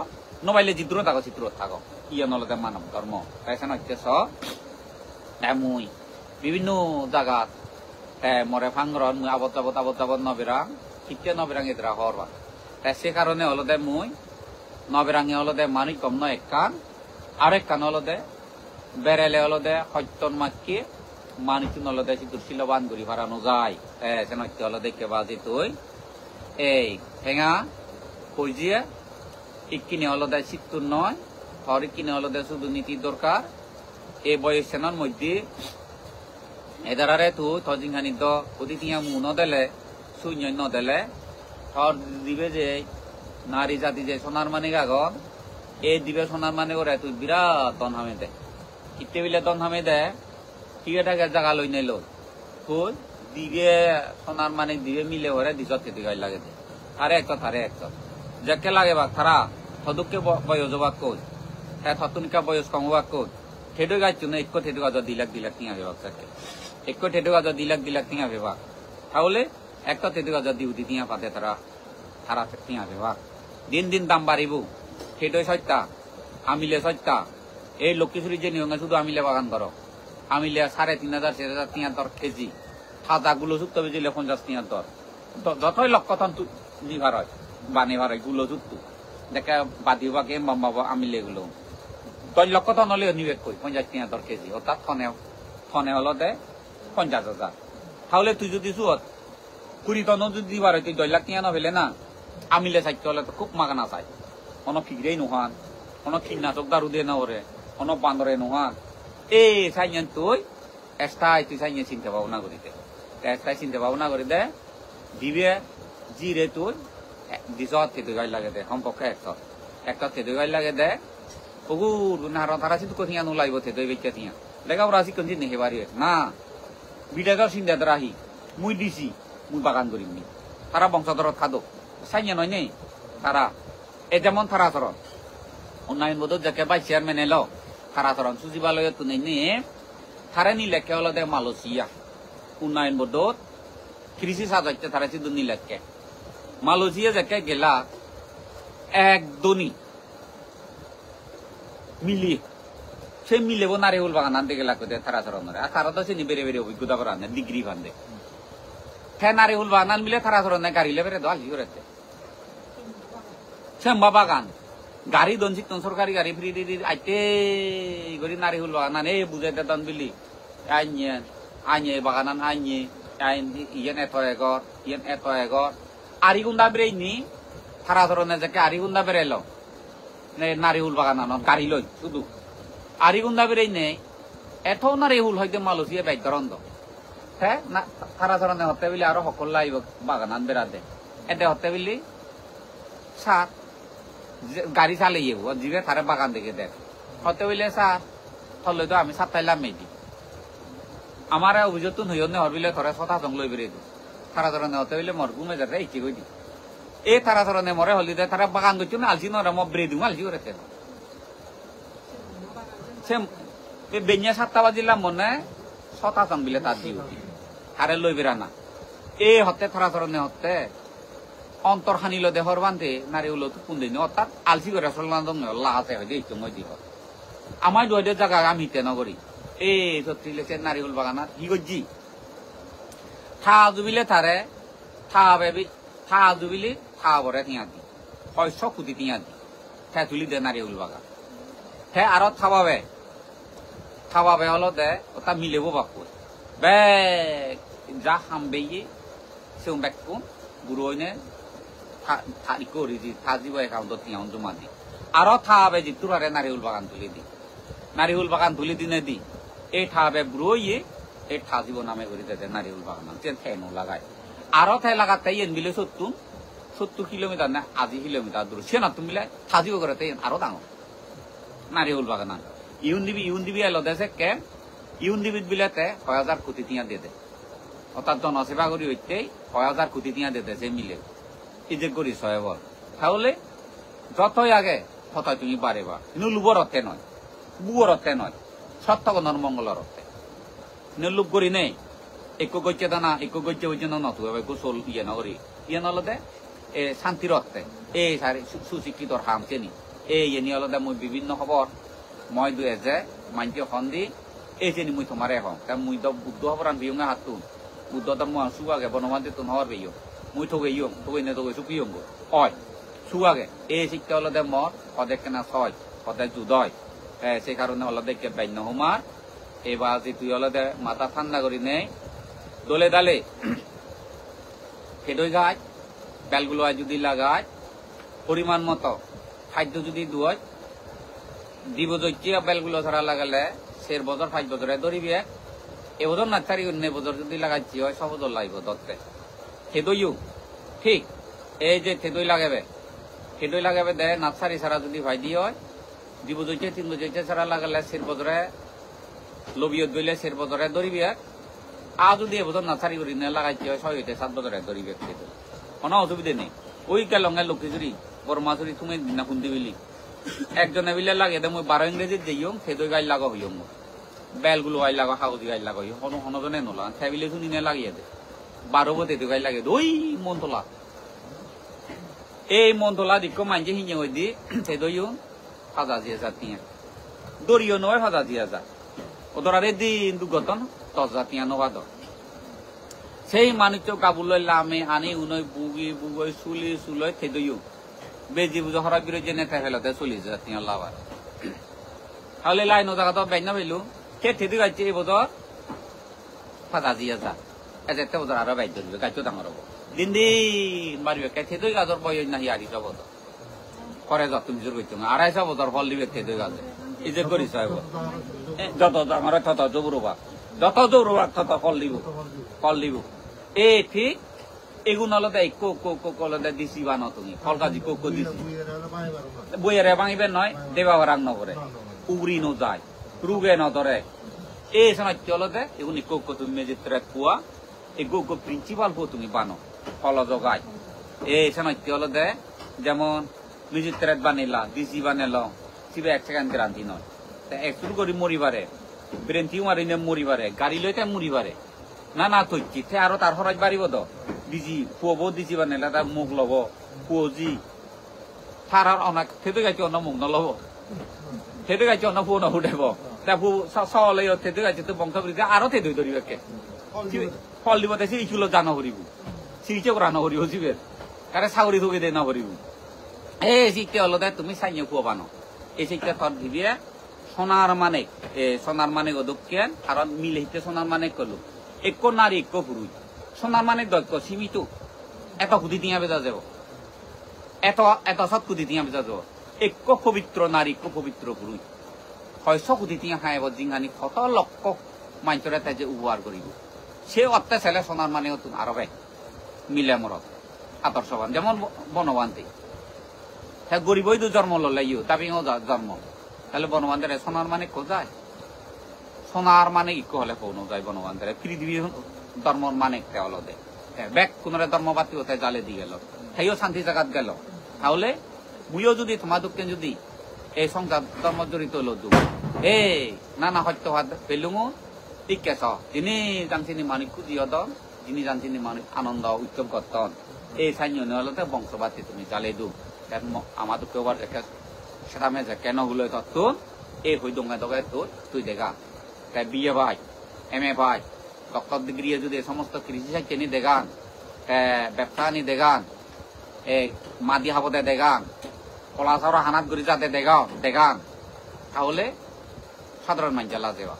নবাইলে চিত্র থাকো চিত্র থাকো ইয়ে নলতে মানব ধর্ম তাইছে নইতেছ মুই বিভিন্ন জায়গাত মরে ফাংরন মুই আবদ যাবত নবেরাং ঠিকতে নবেরাং এদরা হরবা তাই সে কারণে হলো দে মুই নবেরাঙে হলো দে মানুষ কম নয় এক কান আরেক কান হলো দে বেড়ালে হলো দে সত্যন মাকি মানুষ হলো দে শিলবান ঘুরি ফারানো যায় সে নইতে হলো দেখে বাজি তুই এই হেঙা কইজিয়ে ইকিনে হলো দে চিত্তুর নয় হর ইকিনে হলো দে শুধু নীতির দরকার এই বয়সেনার মধ্যে এদারে তুই থজিংখানি দ অতিথিয়া মু নদেলে শূন্য নদেলে থর দিবে যে নারী জাতি যে সোনার মানে গাগন এই দিবে সোনার মানে করে তুই বিরাট দন হামে দে ইতে বিলে দন হামে দে টিকে থাকে জায়গা লই নেলো তুই দিবে সোনার মানে দিবে মিলে হরে দিছত খেতে গাই লাগে দে আরে একটা যাকে লাগে বা তারা সদুককে বয়স বাক কই হ্যাঁ থতুনিকা বয়স কমবাক কই ঠেডো গাছ না এক ঠেডো গাছ 2 লাখ টিয়া ভেবাক থাকে এক ঠেডো গাছ 2 লাখ টিয়া ভেবাক তাহলে একটা ঠেডো গাছ দিউতি টিয়া পাতে তারা টিয়া ভেবাক দিন দিন দাম বাড়িব ঠেডো সত্যা আমিলে সত্যা এই লক্ষ্মীশ্বরী যে নিয়ম শুধু আমিলে বাগান করো আমিলে 3,500 4,000 টিয়া দর কেজি খাতা গুলো যুক্ত বেজিলে 50 টিয়া দর যতই লক্ষ টন নিভার হয় বানিভার হয় গুলো যুক্ত দেখে বাদিবাকে বাম্বাবা আমিলে এগুলো 10 লক্ষ টন হলে নিবেক কই 50 টিয়া দর কেজি অর্থাৎ থনে হলো দে 50,000 তাহলে তুই যদি সুত 20 টন যদি দিবার হয় তুই 10 লাখ টিয়া নভেলে না আমিলে চাইতে হলে তো খুব মাগানা চাই কোনো ফিগরেই নোহান কোনো কীটনাশক দারু দিয়ে নরে কোনো বান্দরে নোহান এই চাইন তুই এক্সট্রাই তুই চাইনে চিন্তা ভাবনা করিতে এক্সট্রাই চিন্তা ভাবনা করি দে দিবে জিরে তুই দিছত তেতু গাই লাগে দে সম্পক্ষে একটা তেতু গাই লাগে দে ওগুর নার তারা চিন্তু কঠিয়া নোলাইব তেতু বেচা থিয়া লেগা রাশি কঞ্জি নেহেবারি না বিটাগার সিন্দাদ রাহি মুই দিছি মুই বাগান করিমনি তারা বংশধরত খাদক সাইনে নয় নেই তারা এ যেমন তারা আচরণ উন্নয়ন বোধ যাকে বাই চেয়ারম্যান এলো তারা আচরণ সচিবালয় তো নেই নিয়ে তারা নিলেখে হলো দে মালয়েশিয়া উন্নয়ন বোধ কৃষি সাজাইতে তারা চিদু নিলেখে মালয়েশিয়া যাকে গেলা একদনই মিলিয়ে সে মিলেব নারিহুল বাগান আনতে গেলা কোথায় তারা আচরণের আর তারা তো সে বেড়ে বেড়ে অভিজ্ঞতা করে আনে ডিগ্রি ফান্দে হ্যাঁ নারিহুল বাগান মিলে তারা আচরণে গাড়ি লেবে দল করেছে সেম্বা বাগান গাড়ি দনছি তোন সরকারি গাড়ি ফ্রি দি আইতে গরি নারিহুল বাগান এ বুঝাইতে দন বিলি আইনে আইনে বাগানান আইনে আইন ইয়েন এত এগর আরিগুন্দা বেরেইনি তারা আচরণে যাকে আরিগুন্দা বেরেলো নারিহুল বাগান আন গাড়ি লই শুধু আরিগুন্দা বেরেই নেই এত নারিহুল হয়তো মালয়েশিয়া বাইকরন্দ হ্যাঁ তারা ধরনের হতে বিলি আরো সকল লাইব বাগান বেড়াতে এতে হতে বিলি সার গাড়ি চালিয়ে জিবে তারে বাগান দেখে দেখ হতে বিলে সার থলে তো আমি সাতটাইলাম মেদি আমার অভিযোগ তো হইও নে হরবিলে ধরে ছটা জং লই বেরিয়ে দিই তারা ধরনের হতে বিলে মর ঘুমে যাতে ইচ্ছি কই দি এই তারা ধরনের মরে হলি দেয় তারা বাগান করছো না আলসি নরে মো ব্রে দিও আলসি করেছে বেঞ্জা 7টা বাজিলাম মনে 6টা জং বিলে তার দিও হারে লই বেড়ানা এ হতে থারা ধরনের হতে অন্তর হানিল দেহর বান্ধে নারী উলো তো কুন্দিন অর্থাৎ আলসি করে চললাম লাহাতে হয় এই সময় দিব আমার দুয়াদের জায়গা আমি হিতে নগরী এ সত্যি লেছে নারিহুল বাগানার কি করছি থা জুবিলে তারে থা জুবিলি থা বরে টিয়া দি 600 কোটি টিয়া দি থা তুলি দে নারিহুল বাগান হে আরো থাবাবে হলো দে ওটা মিলেব বাকু বে যা হামবেয়ে সেও বেকু গুরুইনে থারিকো রিজি থাজিব একাউন্ট তিয়ান জমা দি আরো থাবে জি তুরারে নারিহুল বাগান তুলি দি নারিহুল বাগান তুলি দিনে দি এই থাবে গুরুইয়ে এই থাজিব নামে করে দে নারিহুল বাগান তেন থেনো লাগায় আরো থাই লাগাতে ইন বিলে 70 কিলোমিটার না 80 কিলোমিটার দূর সে না তুমি থাজিব করতে আরো ডাঙর নারিহুল বাগান ইউনদিবি এলো দেশে কে ইউনদিবিত বিলাতে 6000 কোটি টিয়া দিয়ে দে অর্থাৎ জনসেবা করি হইতেই 6000 কোটি টিয়া দিয়ে দেশে মিলে এই যে করি সয়বর তাহলে যতই আগে ততই তুমি পারিবা কিন্তু লুবর অর্থে নয় বুয়র অর্থে নয় সত্যগণর মঙ্গলর অর্থে লোক করি নেই একো গজ্জে দানা একো গজ্জে হইছে না নতু গোসল ইয়ে নগরি ইয়ে নলদে এ শান্তির অর্থে এই সারি সুশিক্ষিতর হাম চেনি এই ইয়ে অলদে মই বিভিন্ন খবর মই দুয়ে যে মানকে সন্ধি এই চেনি মুই তোমারে হং তা মুই দ বুদ্ধ হবরান বিয়ঙ্গা হাতু বুদ্ধ ধর্ম সুয়াগে বনমান্তি তুন হওয়ার বেইয় মুই থগে ইয়ং থগে নে থগে সুপিয়ঙ্গ হয় সুয়াগে এই শিক্ষা অলদে মত অদেক কেনা ছয় অদেক জুদয় সেই কারণে অলদে কে বাইন্য হমার এবার যে তুই অলদে মাথা ঠান্ডা করি নেই দলে দালে খেদই গাছ বেলগুলো যদি লাগায় পরিমাণ মতো খাদ্য যদি দুয় দিব দৈত্য বেলগুলো ধরা লাগালে 6 বছর 5 বছরে ধরিবি এবছর না 4 বছর যদি লাগাচ্ছি হয় 6 বছর লাগবে ধরতে খেদইও ঠিক এই যে খেদই লাগাবে দে নার্সারি ছাড়া যদি ভাই দিয়ে হয় দিব দৈত্য 3 বছর ছাড়া লাগালে 6 বছরে লবিয়ত গইলে 6 বছরে ধরিবি আর যদি এবছর নার্সারি করি না লাগাচ্ছি হয় 6 হইতে 7 বছরে ধরিবি কোনো অসুবিধা নেই ওই কেলঙ্গের লক্ষ্মীজুরি বর্মাচুরি তুমি দিনা খুন্দি বিলি একজনে বিলে লাগে দে মই 12 ইংরেজি দিও খেদই গাই লাগা হইও বেলগুলো গাই লাগা হাউজি গাই লাগা হইও কোনো হনজনে নলা ফ্যামিলি শুনি নে লাগিয়ে দে 12 বতে গাই লাগে ওই মনতলা এই মনতলা দিকো মানজে হিনে হই দি খেদইও 5000 টিয়া দরিও নয় 5000 ওদরারে দিন দুগতন 10000 টিয়া নবাদ সেই মানুষ কাবুল লামে আনি উনই বুগই সুলই খেদইও বেজি বুঝো হরা বিরো জেনে ফেলতে 40,000 টিয়া লাভার তাহলে লাইন জায়গা তো বাইনা পেলু কে থেদি গাইছে এই বছর 50,000 এতে বছর আরো বাইর ধরবে গাছ ডাঙর হবো দিন মারিবে কে থেদই গাছর বই নাহি আরি সব করে যত তুমি জোর করছো 250 বছর ফল দিবে থেদই গাছ এই যে করিস যত ডাঙর তত জবরবা তত ফল দিব এ ঠিক এগুন হলদে কোকলদে দিছি বানো তুমি ফলকাজি কোক দিছি বইয়েরে ভাঙিবে নয় দেবা রাং নগরে উগরি ন যায় রুগে ন ধরে এই শোনা চলো দে এগুলি কোক তুমি মেজিত্রে কুয়া এই গোক প্রিন্সিপাল পো তুমি বানো ফল জগাই এই শোনা চলো দে যেমন মেজিত্রে বানিলা ডিসি বানাল সিবে 1 সেকেন্ড গ্রান্তি নয় তা একটু করে মরিবারে ব্রেন্টিও মারিনে মরিবারে গাড়ি লইতে মরিবারে না না থইছি তে আরো তার খরচ বাড়িব তো ডিজি পুয়াবো ডিজি বানাইলা তার মুখ লব পুজি থারার অনেক থেতে গাইছে অন্য মুখ নলব থেতে গাইছে অন্য ফু উঠাইব তা ফু সলে থেতে গাইছে তো বংশ বৃদ্ধি আরো থেতে ধরিবে ফল দিব তাই ইচুলো জানো হরিব সিরিচে করা নহরিব জিবের কারে সাগরি থুকে দে নহরিব এই শিখতে হলো দে তুমি সাইনে পুয়াবানো এই শিখতে থর দিবিয়ে সোনার মানে অদক্ষেন আর মিলে হিতে সোনার মানে করলো এক নারী এক পুরুষ সোনার মানে দক্ষ সীমিত এত কুদি দিয়া বেজা যাব এত সৎ কুদি দিয়া বেজা যাব এক পবিত্র নারী এক পবিত্র পুরুষ 600 কুদি দিয়া খাইব জিংহানি কত লক্ষ মানুষরা তাই যে উপহার করিব সে অর্থে ছেলে সোনার মানে আরো মিলে মরত আদর্শবান যেমন বনবান্তি হ্যাঁ গরিবই তো জন্ম লইও দাবিও জন্ম তাহলে বনবান্ধের সোনার মানে কোথায় সোনার মানে ইকো হলে কোনো যায় বনবান্ধের পৃথিবী ধর্মর মানে হলো দে ব্যাগ কোন ধর্মবাতি হতে জালে দিয়ে গেল সেইও শান্তি জায়গাত গেল তাহলে মুইও যদি তোমাদেরকে যদি এই সংসার ধর্ম জড়িত লদু এই নানা সত্যবাদ পেলুমো ঠিক কেছ যিনি জানছিনি মানিক খুঁজিয়তন যিনি জানছিনি মানিক আনন্দ উৎসব করতন এই সাইন্য হলতে বংশবাতি তুমি জালে দু আমাদেরকে আবার সেরামে যে কেন হলো তত্তুন এই হই দোঙ্গা দোগায় তুই দেখা তাই বিয়ে ভাই MA ভাই ডক্টর ডিগ্রি যদি সমস্ত কৃষি সাহিত্য নি দেগান ব্যবসা নি দেগান মাদি হাবতে দেগান কলা চাউরা হানাত গড়ি যাতে দেগান তাহলে সাধারণ মানুষ লাজেবা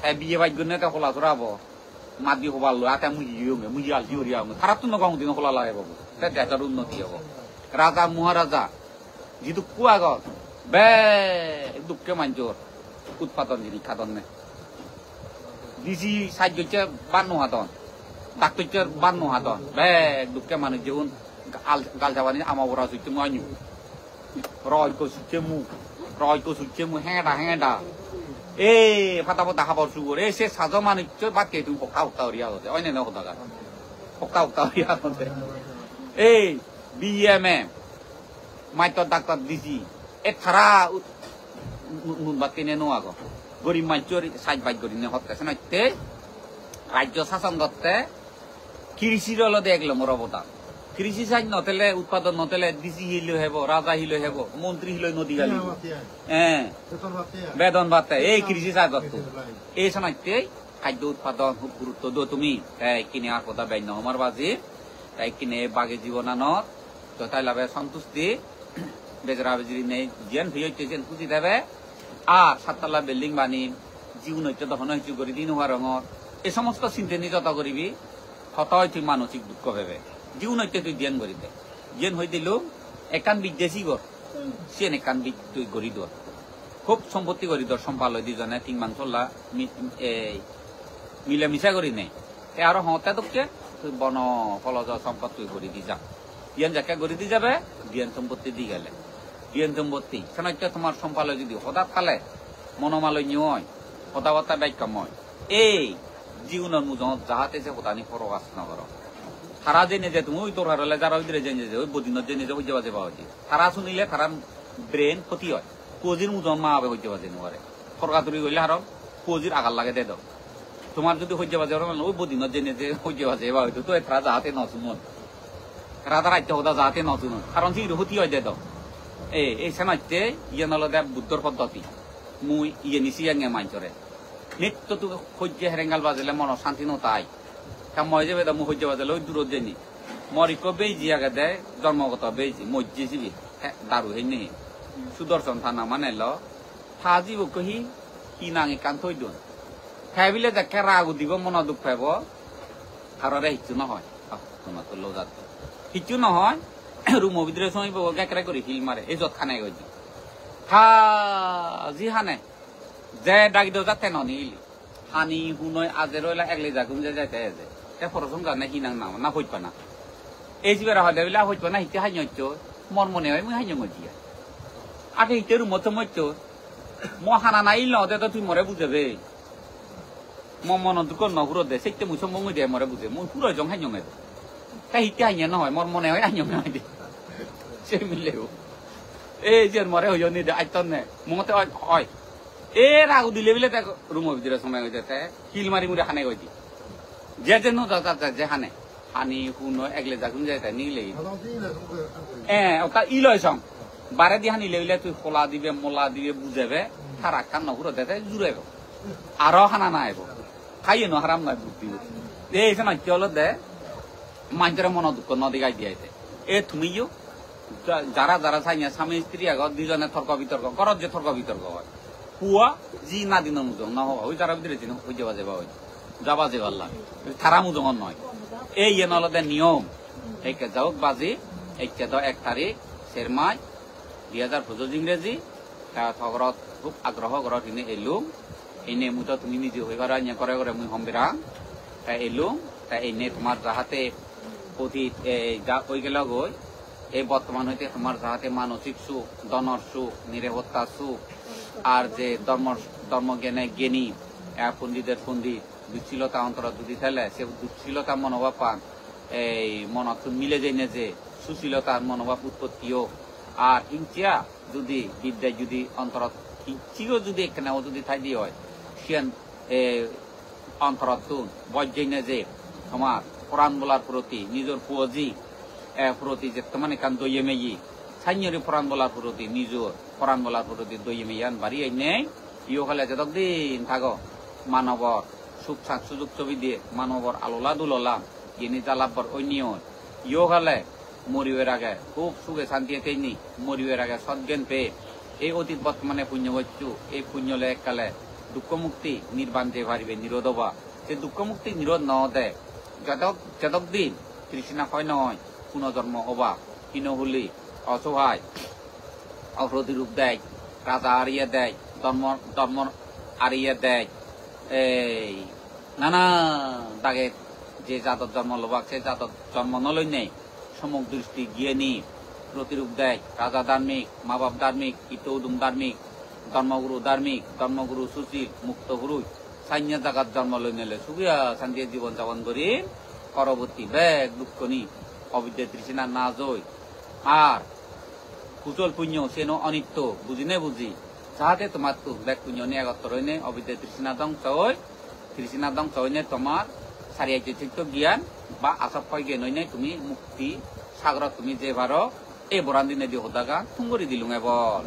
তাই বিয়ে ভাই গুনে কলা চড়াবো মাদি হবার লো আতে মুই আল জিউরিয়া খারাপ তো নগাও দিন খোলা লাগে বাবু তাই দেশের উন্নতি হব রাজা মহারাজা যিটো কুয়া গছ বে দুঃখে মানুষের উৎপাদন জিনিস খাদন নে ডিজি সাহায্য বান্ন হাতন ডাক্তার বান্ন হাতন বে দুঃখে মানুষ যেমন গাল যাবানি আমা বড় সুচ্ছে মাইনু রয় কো সুচ্ছে মু হেঁডা এই ফাটা ফাটা খাবার সুগর এই সে সাজ মানুষ বাকি তুমি হকা হরিয়া হতে অন্য হকা হরিয়া হতে এই BMM মাইতো ডাক্তার দিছি এ থারা নুনবাতিনে নোয়াগ গরিব মানুষের সাইজ বাইক করি হতে নাইতে রাজ্য শাসন করতে কৃষির হলো দেখলো মোর অবদান কৃষি সাইজ নতেলে উৎপাদন নতেলে ডিসি হিল হেব রাজা হিল হেব মন্ত্রী হিল নদী গালি হ্যাঁ বেতন ভাতে এই কৃষি সাইজ এই শোনাইতে খাদ্য উৎপাদন খুব গুরুত্ব দো তুমি তাই কিনে আর কথা বেন আমার বাজি তাই কিনে বাগে জীবনানত তো তাই লাভে সন্তুষ্টি বেজরা বেজরি নেই যেন হইতে যেন খুঁজি দেবে আর 7তলা বিল্ডিং বানি জীবন হইতে তখন হইতে করে দিন হওয়ার রঙর এই সমস্ত চিন্তা যত করিবি হত তুই মানসিক দুঃখ ভেবে জীবন হইতে তুই জ্ঞান করি দে জ্ঞান হয়ে দিল একান বিদ্বেষী গর সেন একান তুই গড়ি দর খুব সম্পত্তি করি দর সম্পাল দুজনে 3 মান চল্লা মিলামিশা করি নেই আরো হতে তোকে তুই বন ফলজ সম্পদ তুই করি দি যা জ্ঞান যাকে গড়ি দি যাবে জ্ঞান সম্পত্তি দি গেলে জ্ঞান সম্পত্তি কেন তোমার সম্পালয় যদি হঠাৎ খালে মনোমালয় নিয় কথাবার্তা ব্যাখ্যাময় এই জীবনের মুজত যাহাতে যে হতানি ফরকাশ নগর তারা জেনে যে তুমি ওই তোর হারলে যারা ওই জেনে যে ওই বদিনত জেনে যে হইতে বাজে পাওয়া যায় তারা শুনিলে তারা ব্রেন ক্ষতি হয় পুঁজির মুজন মা হবে হইতে বাজে নগরে ফরকাতুরি গইলে হারম পুঁজির আগার লাগে দে দাও তোমার যদি হইতে বাজে ওই বদিনত জেনে যে হইতে বাজে বা হইতো তো তারা যাহাতে নশুন রাধা রাজ্য হতা যাহাতে নশুন কারণ কি ক্ষতি হয় দে দাও এই সেনাইতে ইয়ে নলদে বুদ্ধর পদ্ধতি মুই ইয়ে নিচি আঙে মাঞ্চরে নিত্য তো সহ্য হেরেঙ্গাল বাজিলে মন শান্তি নতাই মই যে বেদা মুখ সহ্য বাজিলে ওই দূরত যেনি মরিক বেজি আগে দে জন্মগত বেজি মজ্জিবি দারু হে নেহি সুদর্শন থানা মানে ল থাজিব কহি কি নাঙে কান থৈ দিন খাই বিলে দেখে রাগু দিব মন দুখ পাব কাররে হিচু নহয় তোমার তো লজাত হিচু নহয় রুমৰ ভিতরে সময় পাব গেকরা করে হিল মারে এই যত খানাই গই জি হানে যে ডাকি দেও যাতে ননিল হানি হুনয় আজে রইলা একলে জাগুম যে যাইতে আছে তে ফরসম জানে কি নাং নাম না হইত পানা এই জিবেরা হলে বিলা হইত পানা হিতে হাই নইতো মন মনে হয় মুই হাই নমজিয়া আগে হিতে রুমত মইতো ম হানা নাই লদে তো তুই মরে বুঝাবে মন দুঃখ নহুর দে সেইতে মুই সম্ভব দে মরে বুঝে মুই পুরো জং হাই জঙে তাই হিতে হাইয়া নহয় মোর মনে হয় আইন হয় দে সে মিলেও এই যে মরে হইও নি দে আইতন নে মতে হয় এ রাগু দিলে বিলে তা রুমের ভিতরে সময় হয়ে যেতে কিল মারি মুড়ে হানে গই দি যে নো দাদা যে হানে হানি হুনো একলে জাগুন যায় তা নিলে ওটা ইলয় সং বারে দি হানি লেবিলে তুই খোলা দিবে মোলা দিবে বুঝাবে তারা কান নহুর দে জুড়াইব আরো হানা না আইব খাইয়ে ন হারাম নাই বুদ্ধি এই যে না কি হলো দে মানুষের মন দুঃখ নদী গাই দিয়াইতে এ তুমিও যারা যারা চাইয়া স্বামী স্ত্রী আগত দুজনে তর্ক বিতর্ক ঘরত যে তর্ক বিতর্ক হয় পুয়া জি না দিন মুজং না হওয়া ওই যারা ভিতরে দিন ওই যাবা যাবা হয় যাবা যাবার লাগে থারা মুজঙন নয় এই ইয়ে নলদে নিয়ম একে যাওক বাজি একে দ 1 তারিখ সেরমাই 2025 ইংরেজি থগরত খুব আগ্রহ ঘরত ইনে এলুম এনে মুতো তুমি নিজে হইবার আইয়া করে করে মুই হমবিরা তাই এলুম তাই এনে তোমার যাহাতে অতীত যা ওই গেল গই এই বর্তমান হইতে তোমার যাহাতে মানসিক সুখ দনর সুখ নিরাপত্তা সুখ আর যে ধর্মজ্ঞানে জ্ঞানী পণ্ডিতের পণ্ডিত দুঃশীলতা অন্তর যদি ফেলে সে দুঃশীলতা মনোভাব পান এই মনত মিলে যায় না যে সুশীলতার মনোভাব উৎপত্তিও আর হিংসা যদি বিদ্যায় যদি অন্তরত হিংসিও যদি এখানে যদি ঠাই দিয়ে হয় সিয়ান অন্তরত বজ্জাই না যে তোমার কোরআন বলার প্রতি নিজের পুঁজি প্রতি যে তোমার কান দইয়ে মেয়ে সাইnyরি কোরআন বলার প্রতি নিজের কোরআন বলার প্রতি দইয়ে মেয়ান বাড়ি নেই ইয়ে হলে যতদিন থাকো মানবর সুখ শাক সুযোগ ছবি দিয়ে মানবর আলোলা দুলাম ইনি জ্বালাবর অন্য ইয়ে হলে মরিবের আগে খুব সুখে শান্তিতে নি মরিবের আগে সজ্ঞান পেয়ে এই অতীত বর্তমানে পুণ্য হচ্ছু এই পুণ্য এককালে দুঃখ মুক্তি নির্বাণ যে পারিবে নিরোধ বা সে দুঃখ মুক্তি নিরোধ ন দেয় যতদিন তৃষ্ণা হয় নয় পুনর্জন্ম হবা হীনহুলি অসহায় অপ্রতিরূপ দেয় রাজা হারিয়ে দেয় ধর্ম হারিয়ে দেয় এই নানা দাগে যে জাতর জন্ম লোবাক সে জাতর জন্ম নলই নেই সমক দৃষ্টি গিয়ে নি প্রতিরূপ দেয় রাজা ধার্মিক মা বাপ ধার্মিক ইতৌদুম ধার্মিক ধর্মগুরু সুশীল মুক্ত গুরু সাইন্য জাগাত জন্ম লই নিলে সুবিয়া শান্তি জীবন যাপন করি পরবর্তী ব্যাগ দুঃখ নি অবিদ্যা তৃষ্ণা না জয় আর কুচল পুণ্য সেন অনিত্য বুঝিনে বুঝি যাহাতে তোমার তো ব্যাগ পুণ্য নিয়ে আগত রইনে অবিদ্যা তৃষ্ণা ধ্বংস হইনে তোমার সারিয়াই চিত্ত জ্ঞান বা আসক্ষ জ্ঞান হইনে তুমি মুক্তি সাগর তুমি যে ভার এই বরান দিনে দিয়ে হোদাগা তুঙ্গরি দিলুঙে বল